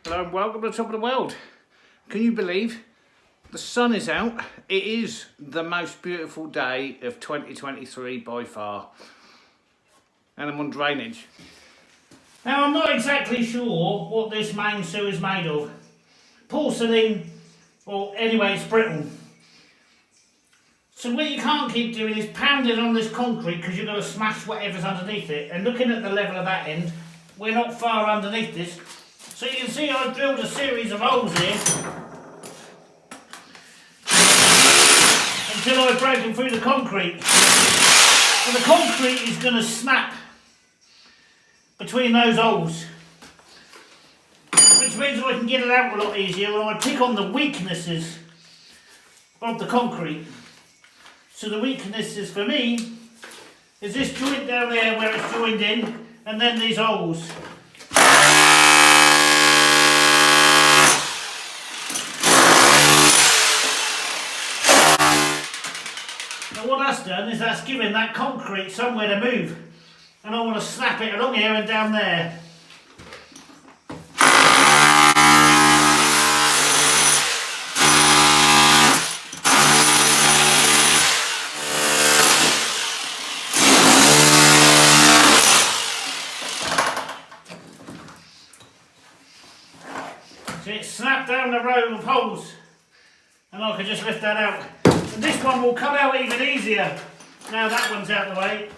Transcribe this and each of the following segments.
Hello and welcome to the top of the world. Can you believe the sun is out? It is the most beautiful day of 2023 by far. And I'm on drainage. Now I'm not exactly sure what this main sewer is made of. Porcelain, or anyway it's brittle. So what you can't keep doing is pounding on this concrete because you're going to smash whatever's underneath it. And looking at the level of that end, we're not far underneath this. So you can see I've drilled a series of holes here until I've broken through the concrete. And the concrete is going to snap between those holes, which means I can get it out a lot easier when I pick on the weaknesses of the concrete. So the weaknesses for me is this joint down there where it's joined in, and then these holes. Now what that's done is that's given that concrete somewhere to move, and I want to snap it along here and down there. So it's snapped down the row of holes, and I can just lift that out. And this one will come out even easier now that one's out of the way.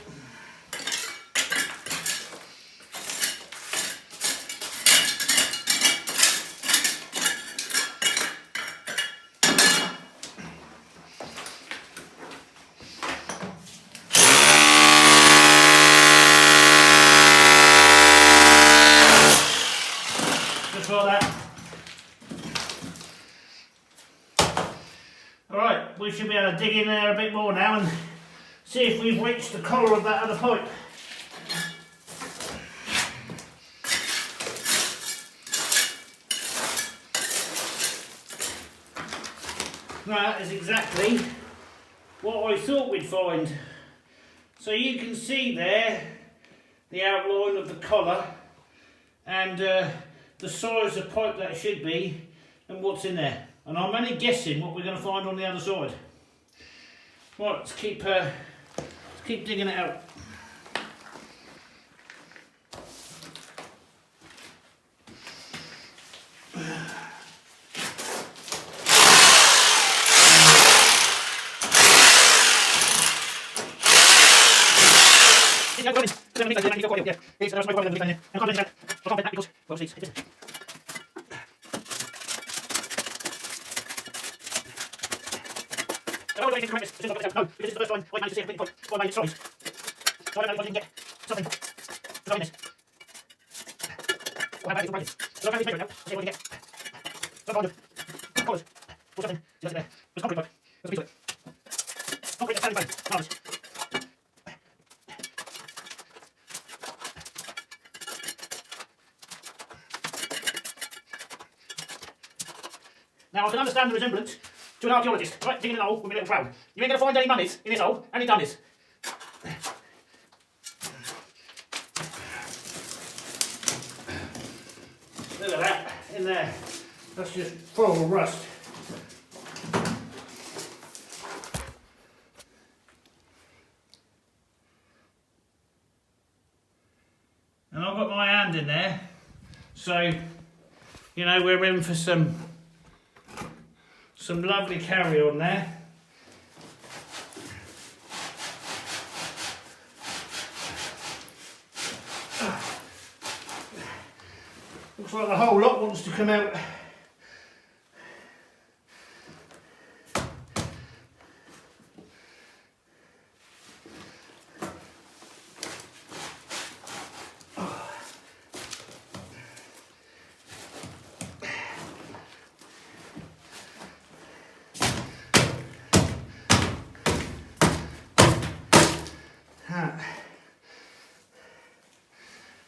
Just like that. Alright, we should be able to dig in there a bit more now and see if we've reached the collar of that other pipe. That is exactly what I thought we'd find. So you can see there the outline of the collar and the size of pipe that it should be and what's in there. And I'm only guessing what we're going to find on the other side. Right, let's keep digging it out. No, because it's the first time I managed to see a point before I made it size. So I don't know if I can get something design this. Or how about it's brackets. So I'm going to measure it now, see if I can get some kind of collars or something. See that's it there. There's concrete pipe. There's a piece of it. Concrete that's standing bone. Marvellous. Now I can understand the resemblance to an archaeologist, right, digging in an hole with a little prowl. You ain't going to find any mummies in this hole, and he done this. Look at that, in there. That's just full of rust. And I've got my hand in there, so, you know, we're in for some lovely carry on there. Looks like the whole lot wants to come out.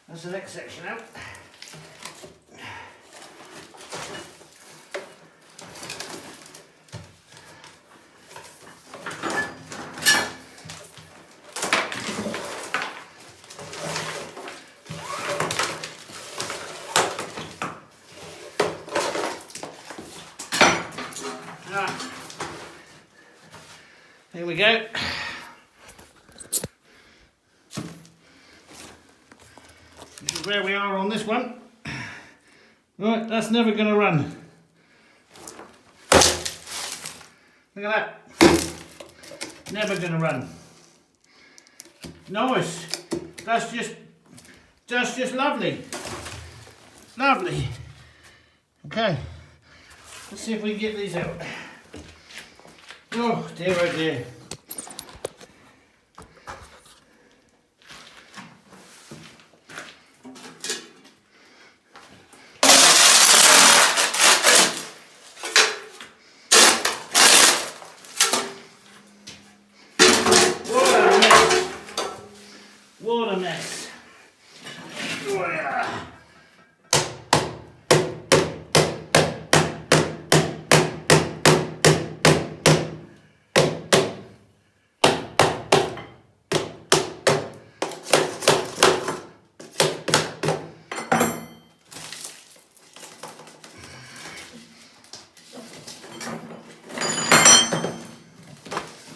That's the next section out. Here we go. This is where we are on this one. Right, that's never going to run. Look at that. Never going to run. Nice. That's just lovely. Lovely. Okay. Let's see if we can get these out. Oh dear, oh dear. What a mess. Oh, yeah.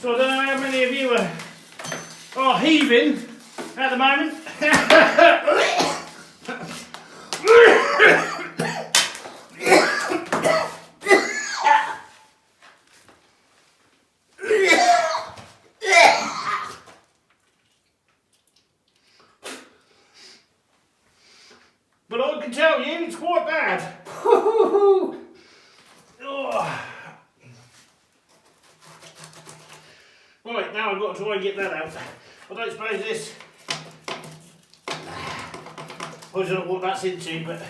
So I don't know how many of you are heaving at the moment. But I can tell you, it's quite bad. Oh. Right, now I've got to try and get that out. I don't suppose this... I don't know what that's into, but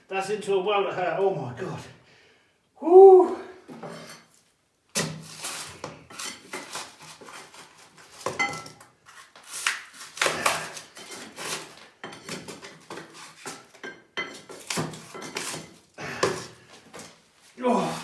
that's into a world of hurt. Oh my God. Whoo! Oh.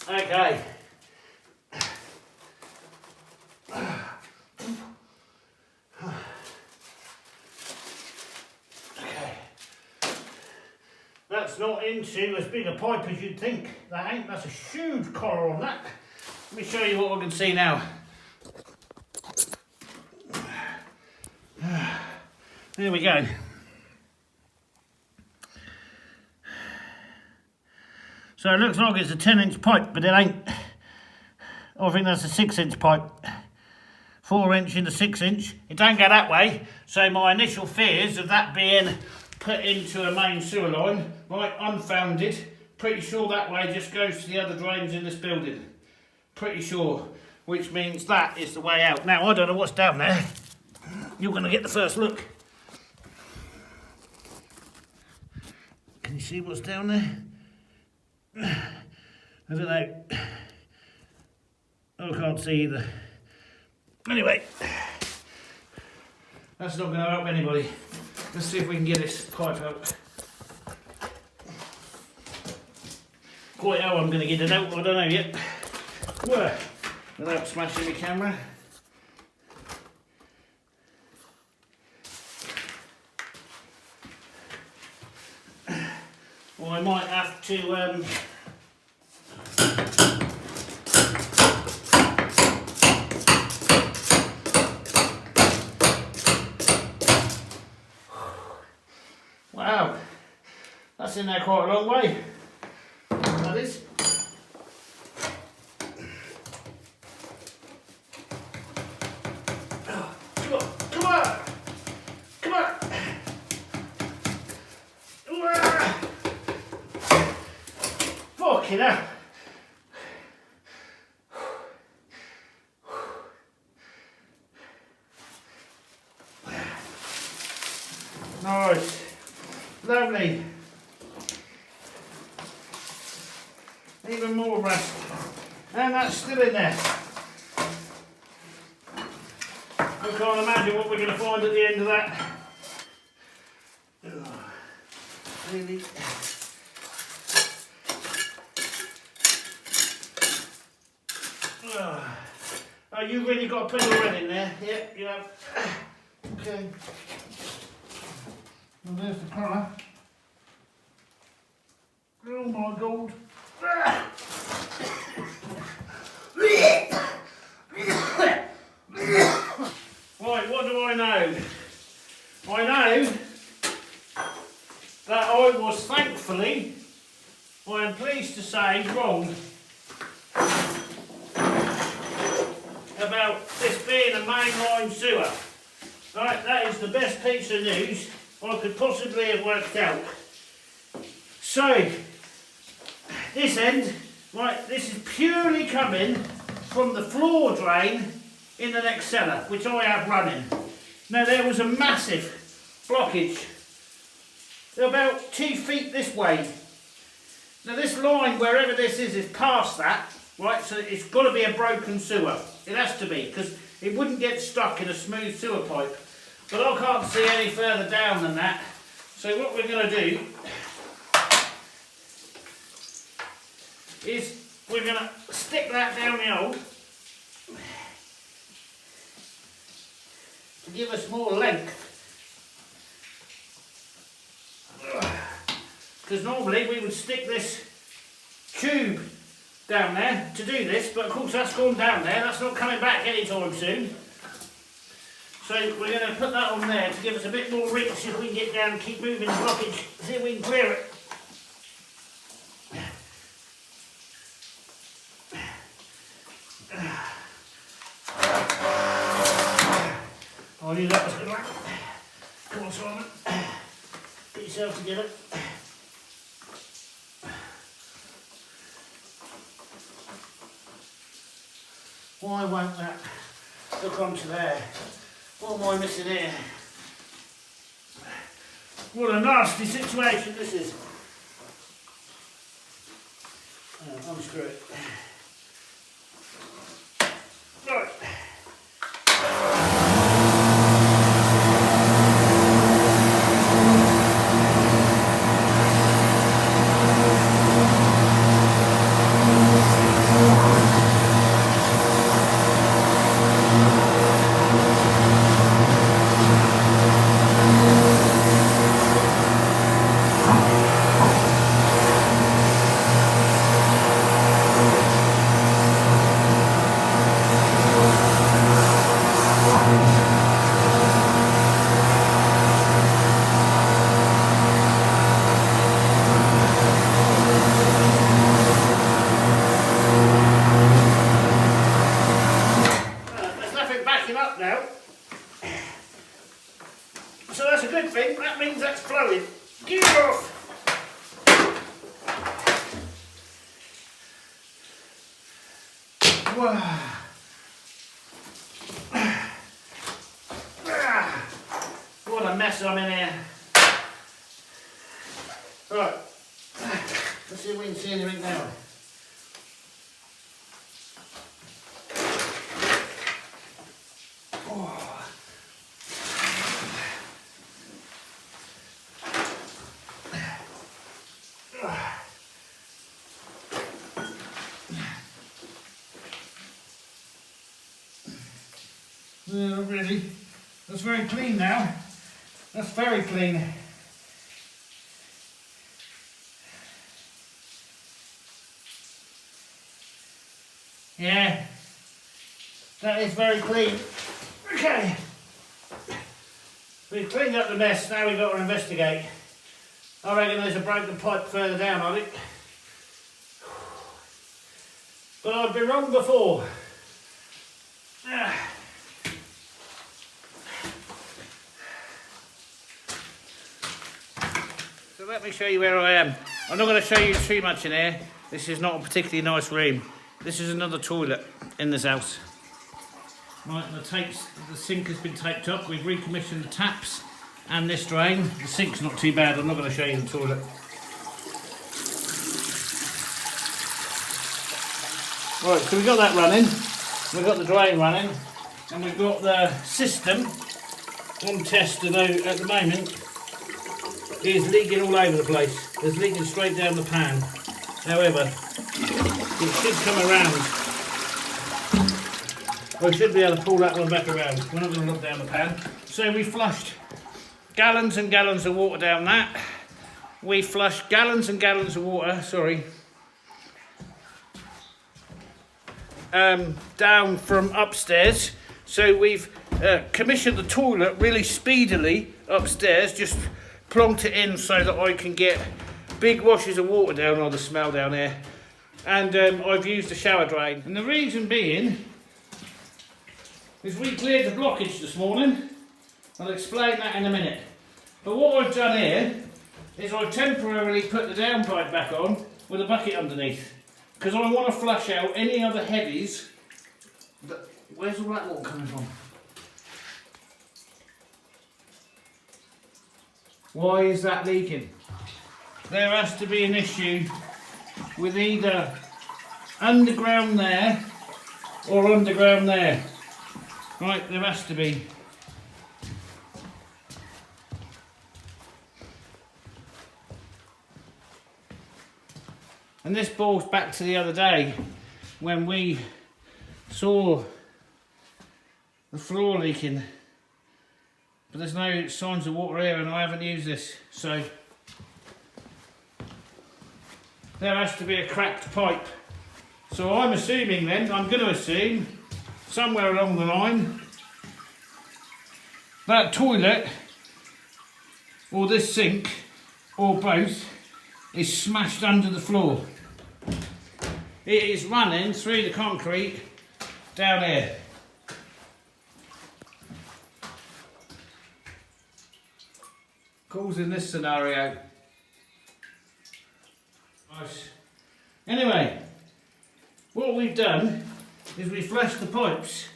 Okay. Okay. That's not into as big a pipe as you'd think. That ain't. That's a huge collar on that. Let me show you what I can see now. There we go. So it looks like it's a 10-inch pipe, but it ain't. I think that's a 6-inch pipe. 4-inch into 6-inch. It don't go that way. So my initial fears of that being put into a main sewer line, right, unfounded. Pretty sure that way just goes to the other drains in this building. Pretty sure. Which means that is the way out. Now, I don't know what's down there. You're going to get the first look. Can you see what's down there? I don't know. I can't see either. Anyway, that's not going to help anybody. Let's see if we can get this pipe out. Quite how I'm going to get it out, I don't know yet. Well, without smashing my camera. Or I might have to wow, that's in there quite a long way. That is. Come on, come on, come on. Fucking hell. Nice. Lovely. Even more rust. And that's still in there. I can't imagine what we're going to find at the end of that. Really? you really got to put your head in there? Yep, you have. Okay. Well, there's the colour. Oh my God. Right, what do I know? I know that I was thankfully, I am pleased to say, wrong about this being a mainline sewer. Right, that is the best piece of news I could possibly have worked out. So, this end, right, this is purely coming from the floor drain in the next cellar, which I have running. Now there was a massive blockage, about 2 feet this way. Now this line, wherever this is past that, right, so it's got to be a broken sewer. It has to be, because it wouldn't get stuck in a smooth sewer pipe. But I can't see any further down than that. So what we're going to do is we're going to stick that down the hole to give us more length. Because normally we would stick this tube down there to do this, but of course that's gone down there, that's not coming back anytime soon. So we're going to put that on there to give us a bit more reach if we can get down and keep moving the blockage, see if we can clear it. I knew that was going to happen. Come on, Simon. Get yourself together. Why won't that hook onto there? What am I missing here? What a nasty situation this is. Unscrew it. Right. Up now, so that's a good thing. That means that's flowing. Get off. Wow. What a mess I'm in here. Right, let's see if we can see anything now. Not really. That's very clean now. That's very clean. Yeah, that is very clean. Okay, we've cleaned up the mess, now we've got to investigate. I reckon there's a broken pipe further down on it. But I've been wrong before. So let me show you where I am. I'm not going to show you too much in here. This is not a particularly nice room. This is another toilet in this house. Right, the sink has been taped up. We've recommissioned the taps and this drain. The sink's not too bad. I'm not going to show you the toilet. Right, so we've got that running. We've got the drain running. And we've got the system on test at the moment. Is leaking all over the place. It's leaking straight down the pan. However, it should come around I should be able to pull that one back around. We're not going to look down the pan. So we flushed gallons and gallons of water down that. We flushed gallons and gallons of water, down from upstairs. So we've commissioned the toilet really speedily upstairs, just plonked it in so that I can get big washes of water down. Oh, the smell down there. And I've used the shower drain. And the reason being is we cleared the blockage this morning. I'll explain that in a minute. But what I've done here is I've temporarily put the downpipe back on with a bucket underneath, because I want to flush out any other heavies. Where's all that water coming from? Why is that leaking? There has to be an issue with either underground there or underground there. Right, there has to be. And this boils back to the other day when we saw the floor leaking, but there's no signs of water here and I haven't used this, so there has to be a cracked pipe. So I'm assuming then, I'm going to assume somewhere along the line that toilet or this sink or both is smashed under the floor. It is running through the concrete down here. Causing this scenario. Nice. Anyway, what we've done is we flushed the pipes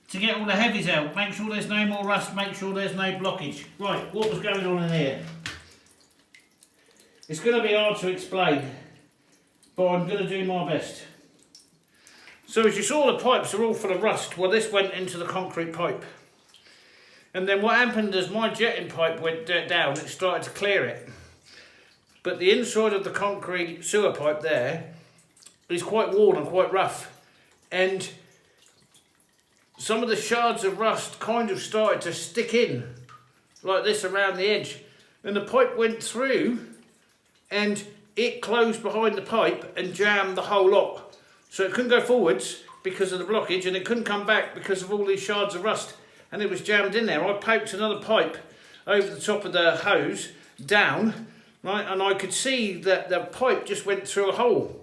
to get all the heavies out, make sure there's no more rust, make sure there's no blockage. Right, what was going on in here? It's going to be hard to explain, but I'm going to do my best. So as you saw, the pipes are all full of rust. Well, this went into the concrete pipe. And then what happened is my jetting pipe went down, it started to clear it. But the inside of the concrete sewer pipe there is quite worn and quite rough. And some of the shards of rust kind of started to stick in, like this around the edge. And the pipe went through and it closed behind the pipe and jammed the whole lot. So it couldn't go forwards because of the blockage, and it couldn't come back because of all these shards of rust. And it was jammed in there. I poked another pipe over the top of the hose down, right, and I could see that the pipe just went through a hole.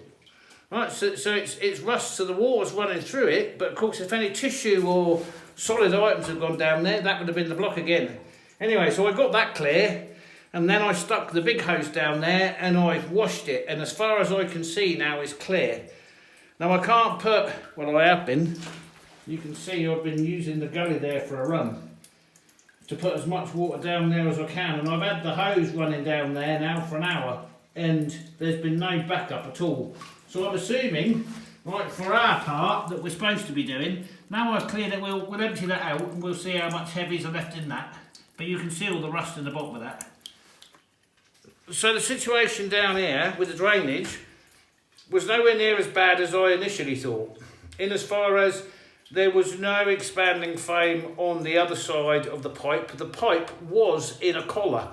Right, so it's rust, so the water's running through it, but of course if any tissue or solid items had gone down there, that would have been the block again. Anyway, so I got that clear, and then I stuck the big hose down there and I washed it, and as far as I can see now it's clear. Now I can't put, well I have been, you can see I've been using the gully there for a run to put as much water down there as I can, and I've had the hose running down there now for an hour and there's been no backup at all. So I'm assuming, right, for our part that we're supposed to be doing, now I've cleared it, we'll empty that out and we'll see how much heavies are left in that. But you can see all the rust in the bottom of that. So the situation down here with the drainage was nowhere near as bad as I initially thought, in as far as there was no expanding foam on the other side of the pipe. The pipe was in a collar.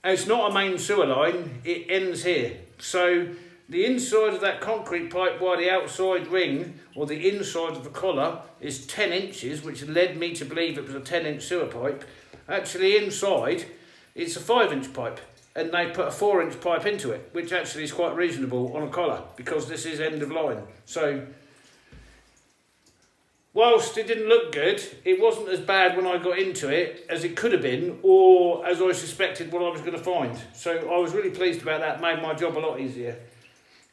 It's not a main sewer line, it ends here. So the inside of that concrete pipe, while the outside ring, or the inside of the collar, is 10 inches, which led me to believe it was a 10-inch sewer pipe. Actually inside, it's a 5-inch pipe, and they put a 4-inch pipe into it, which actually is quite reasonable on a collar, because this is end of line. So whilst it didn't look good, it wasn't as bad when I got into it as it could have been, or as I suspected what I was going to find. So I was really pleased about that, made my job a lot easier.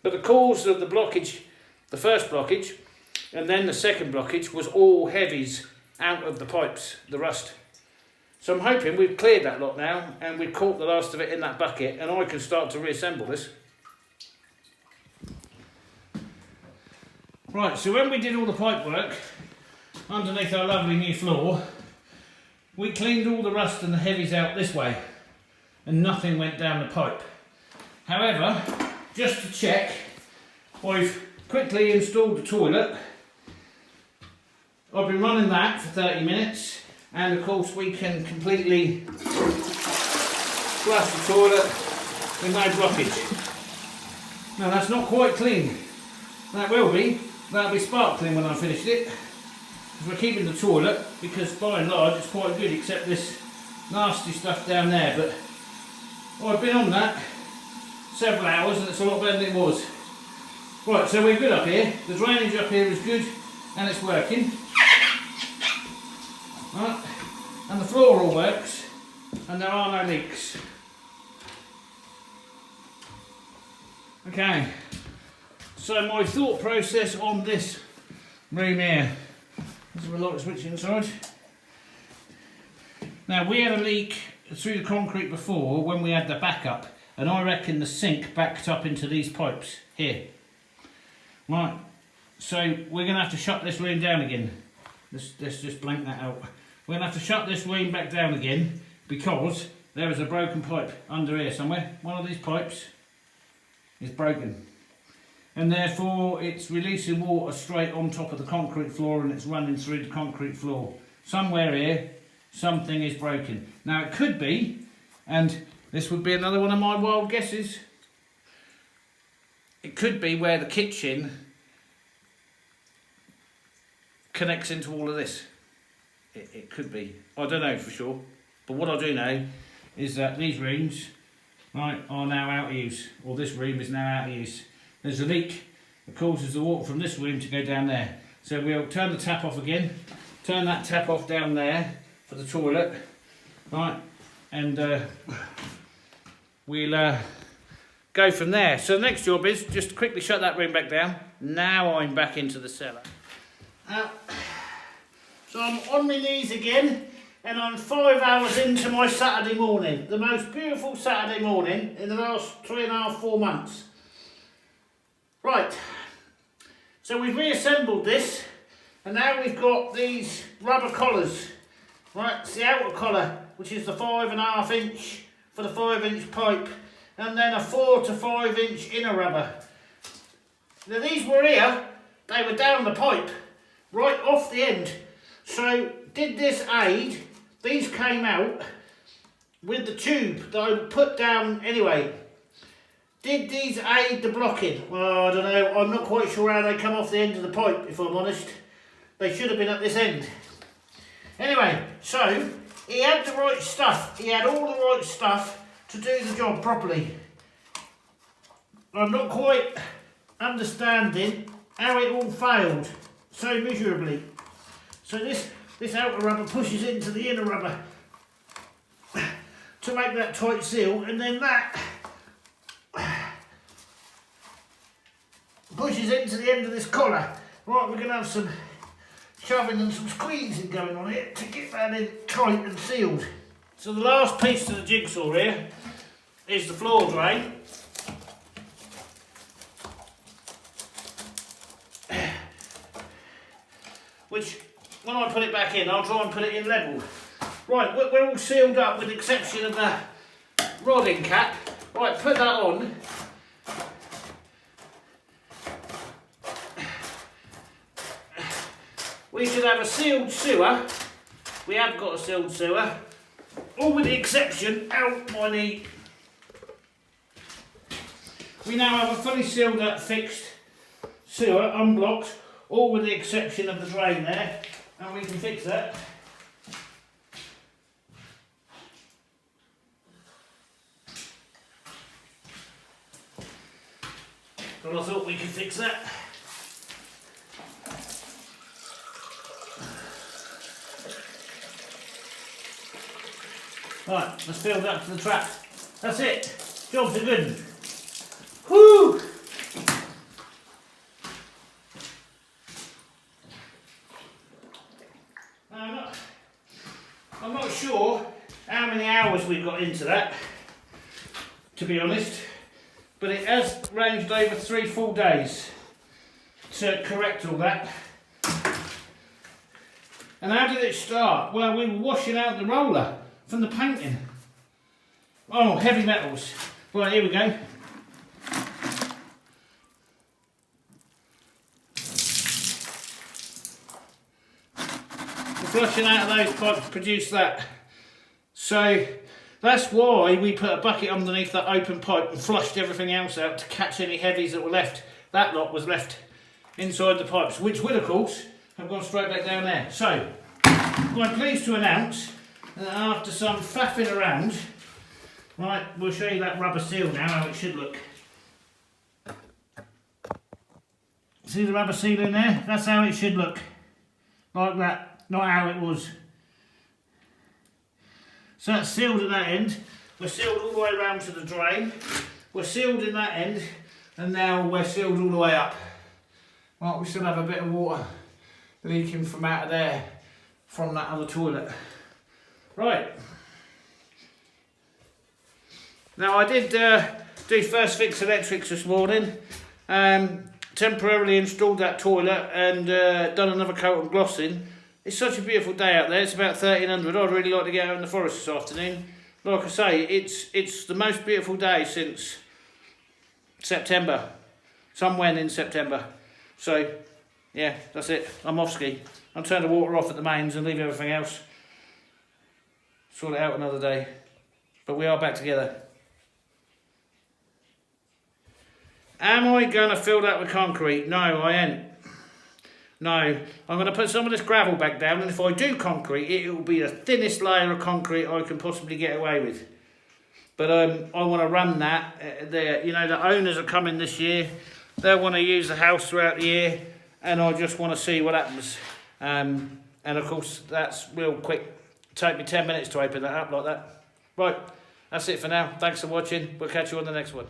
But the cause of the blockage, the first blockage, and then the second blockage, was all heavies out of the pipes, the rust. So I'm hoping we've cleared that lot now, and we've caught the last of it in that bucket, and I can start to reassemble this. Right, so when we did all the pipe work underneath our lovely new floor, we cleaned all the rust and the heavies out this way, and nothing went down the pipe. However, just to check, I've quickly installed the toilet I've been running that for 30 minutes, and of course we can completely flush the toilet with no blockage. Now that's not quite clean. That will be. That'll be sparkling when I finished it. Because we're keeping the toilet, because by and large it's quite good, except this nasty stuff down there. But I've been on that several hours and it's a lot better than it was. Right, so we're good up here. The drainage up here is good and it's working. Right, and the floor all works and there are no leaks. Okay, so my thought process on this room here. There's a light switch inside. Now we had a leak through the concrete before when we had the backup, and I reckon the sink backed up into these pipes here. Right, so we're going to have to shut this room down again. Let's just blank that out. We're going to have to shut this room back down again because there is a broken pipe under here somewhere. One of these pipes is broken, and therefore it's releasing water straight on top of the concrete floor and it's running through the concrete floor. Somewhere here something is broken. Now it could be, and this would be another one of my wild guesses, it could be where the kitchen connects into all of this. It could be. I don't know for sure, but what I do know is that these rooms, right, are now out of use, or this room is now out of use. There's a leak that causes the water from this room to go down there. So we'll turn the tap off again, turn that tap off down there for the toilet, right, and we'll go from there. So the next job is just quickly shut that room back down. Now I'm back into the cellar. So I'm on my knees again, and I'm 5 hours into my Saturday morning. The most beautiful Saturday morning in the last 3.5, 4 months. Right, so we've reassembled this, and now we've got these rubber collars. Right, it's the outer collar, which is the 5.5 inch for the 5 inch pipe, and then a 4 to 5 inch inner rubber. Now these were here, they were down the pipe, right off the end. So did this aid, these came out with the tube that I put down anyway. Did these aid the blocking? Well, I don't know, I'm not quite sure how they come off the end of the pipe, if I'm honest. They should have been at this end. Anyway, so he had the right stuff. He had all the right stuff to do the job properly. I'm not quite understanding how it all failed so miserably. So this outer rubber pushes into the inner rubber to make that tight seal, and then that pushes into the end of this collar. Right, we're going to have some shoving and some squeezing going on here to get that in tight and sealed. So the last piece to the jigsaw here is the floor drain. Which, when I put it back in, I'll try and put it in level. Right, we're all sealed up with the exception of the rodding cap. Right, put that on. We should have a sealed sewer. We have got a sealed sewer. All with the exception, out my knee. We now have a fully sealed up fixed sewer, unblocked, all with the exception of the drain there, and we can fix that. But I thought we could fix that. Right, let's fill that to the trap. That's it. Jobs are good. Whoo! I'm not sure how many hours we've got into that, to be honest, but it has ranged over 3 full days to correct all that. And how did it start? Well, we were washing out the roller from the painting. Oh, heavy metals. Right, here we go. flushing out of those pipes produced that. So that's why we put a bucket underneath that open pipe and flushed everything else out to catch any heavies that were left. That lot was left inside the pipes, which will of course have gone straight back down there. So I'm pleased to announce that after some faffing around, right, we'll show you that rubber seal now, how it should look. See the rubber seal in there? That's how it should look. Like that, not how it was. So that's sealed at that end. We're sealed all the way around to the drain. We're sealed in that end, and now we're sealed all the way up. Right, we still have a bit of water leaking from out of there, from that other toilet. Right. Now I did do first fix electrics this morning. Temporarily installed that toilet and done another coat of glossing. It's such a beautiful day out there. It's about 1300. I'd really like to get out in the forest this afternoon. Like I say, it's the most beautiful day since September. Somewhere in September. So, yeah, that's it. I'm off ski. I'll turn the water off at the mains and leave everything else. Sort it out another day. But we are back together. Am I going to fill that with concrete? No, I ain't. No, I'm going to put some of this gravel back down, and if I do concrete, it will be the thinnest layer of concrete I can possibly get away with. But I want to run that. You know, the owners are coming this year. They'll want to use the house throughout the year, and I just want to see what happens. And of course, that's real quick. Take me 10 minutes to open that up like that. Right, that's it for now. Thanks for watching. We'll catch you on the next one.